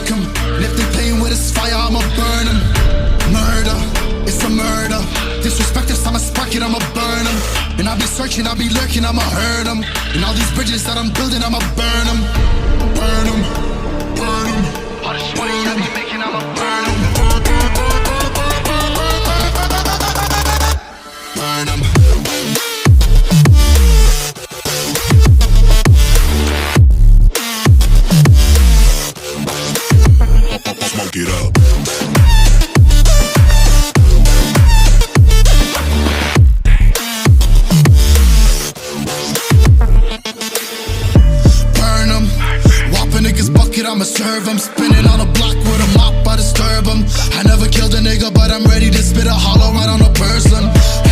murk 'em. And if they playing with this fire, I'ma burn 'em. Murder, it's a murder. Disrespect us, I'ma spark it, I'ma burn 'em. And I'll be searching, I'll be lurking, I'ma hurt 'em. And all these bridges that I'm building, I'ma burn 'em. Burn 'em, burn 'em. All this money I be making, I'ma burn 'em. Burn 'em. Smoke it up. Burn 'em. Whopping niggas bucket, I'ma serve 'em. Spinning on a block with a mop, I disturb 'em. I never killed a nigga, but I'm ready to spit a hollow right on a person.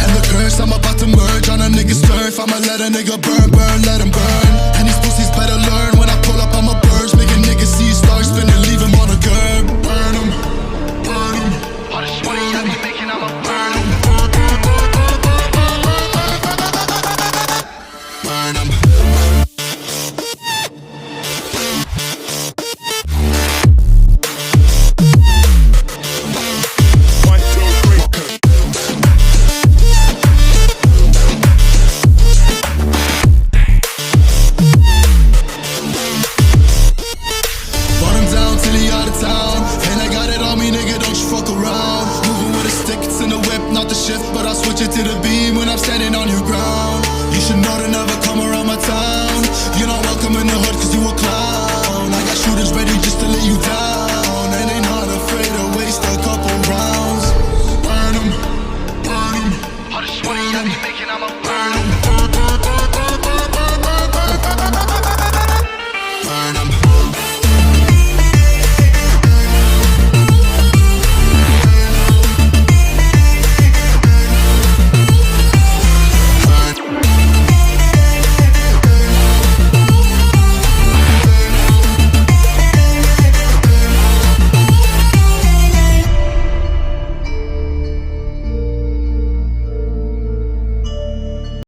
And the curse, I'm about to merge on a nigga's turf. I'ma let a nigga burn, burn, let him